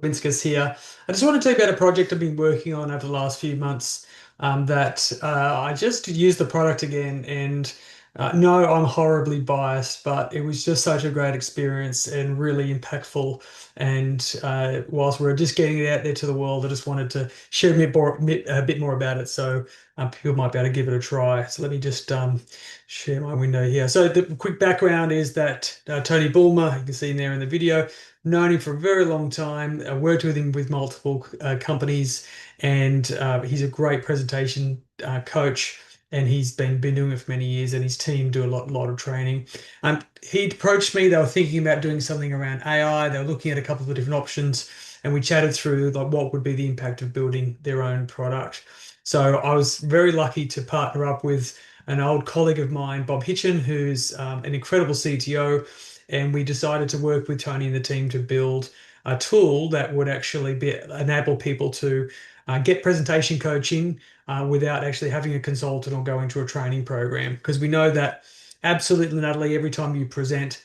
Vinskus here. I just want to tell you about a project I've been working on over the last few months that I just used the product again. And no, I'm horribly biased, but it was just such a great experience and really impactful. And whilst we're just getting it out there to the world, I just wanted to share a bit more about it so people might be able to give it a try. So let me just share my window here. So the quick background is that Tony Bulmer, you can see him there in the video, known him for a very long time. I worked with him with multiple companies, and he's a great presentation coach. And he's been doing it for many years, and his team do a lot of training. He approached me. They were thinking about doing something around AI. They were looking at a couple of different options, and we chatted through like what would be the impact of building their own product. So I was very lucky to partner up with an old colleague of mine, Bob Hitchen, who's an incredible CTO, and we decided to work with Tony and the team to build a tool that would actually enable people to get presentation coaching without actually having a consultant or going to a training program. Because we know that absolutely, Natalie, every time you present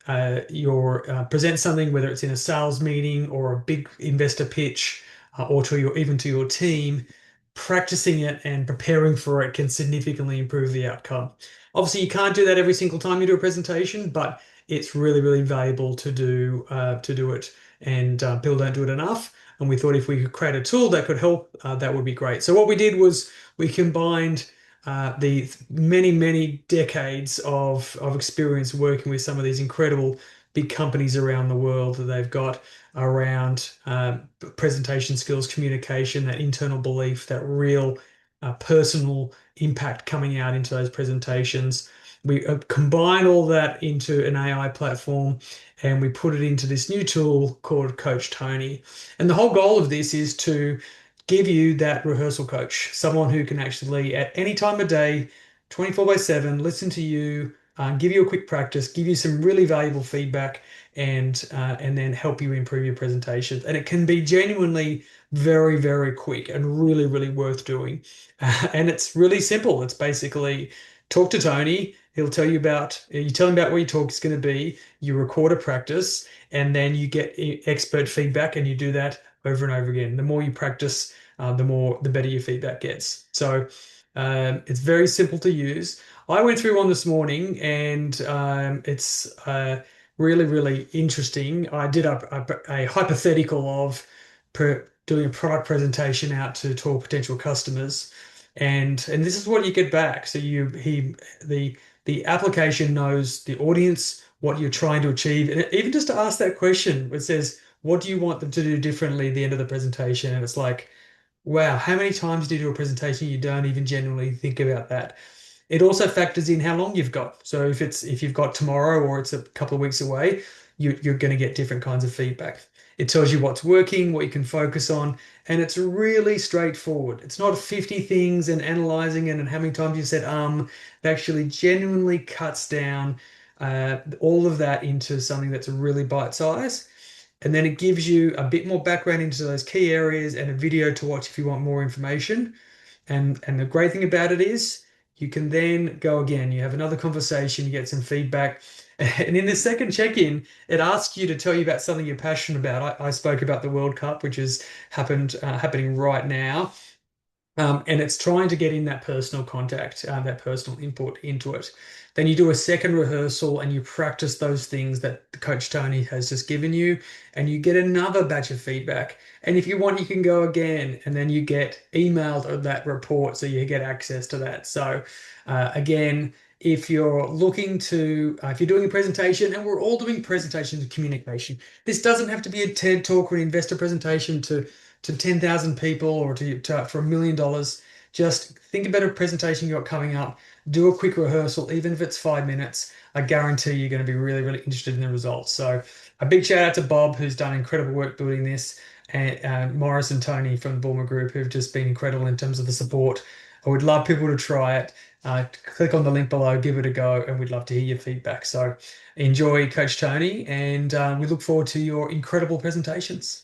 something, whether it's in a sales meeting or a big investor pitch, or even to your team, practicing it and preparing for it can significantly improve the outcome. Obviously, you can't do that every single time you do a presentation, but it's really valuable to do it, and people don't do it enough. And we thought if we could create a tool that could help, that would be great. So what we did was we combined the many decades of experience working with some of these incredible big companies around the world that they've got around presentation skills, communication, that internal belief, that real personal impact coming out into those presentations. We combine all that into an AI platform, and we put it into this new tool called Coach Tony. And the whole goal of this is to give you that rehearsal coach, someone who can actually, at any time of day, 24 by 7, listen to you, give you a quick practice, give you some really valuable feedback, and then help you improve your presentations. And it can be genuinely very quick and really worth doing. And it's really simple. It's basically talk to Tony. He'll tell you about, you tell him about what your talk is going to be, you record a practice, and then you get expert feedback, and you do that over and over again. The more you practice, the better your feedback gets. So it's very simple to use. I went through one this morning, and it's really interesting. I did a hypothetical of doing a product presentation out to potential customers, and this is what you get back. So the application knows the audience, what you're trying to achieve, and even just to ask that question, it says, "What do you want them to do differently at the end of the presentation?" And it's like, wow, how many times do you do a presentation you don't even genuinely think about that? It also factors in how long you've got. So if you've got tomorrow or it's a couple of weeks away, you're going to get different kinds of feedback. It tells you what's working, what you can focus on, and it's really straightforward. It's not 50 things and analyzing it and how many times you said It actually genuinely cuts down all of that into something that's really bite size. And then it gives you a bit more background into those key areas and a video to watch if you want more information. And the great thing about it is you can then go again. You have another conversation, you get some feedback. And in the second check-in, it asks you to tell you about something you're passionate about. I spoke about the World Cup, which is happening right now. And it's trying to get in that personal contact, that personal input into it. Then you do a second rehearsal and you practice those things that Coach Tony has just given you, and you get another batch of feedback. And if you want, you can go again, and then you get emailed that report, so you get access to that. So, again, if you're looking to, if you're doing a presentation, and we're all doing presentations of communication, this doesn't have to be a TED talk or an investor presentation to 10,000 people or for $1 million. Just think about a presentation you got coming up, do a quick rehearsal, even if it's 5 minutes. I guarantee you're going to be really interested in the results. So a big shout out to Bob, who's done incredible work building this, and Morris and Tony from the Bulmer Group, who've just been incredible in terms of the support. I would love people to try it. Click on the link below, give it a go, and we'd love to hear your feedback. So enjoy, Coach Tony, and we look forward to your incredible presentations.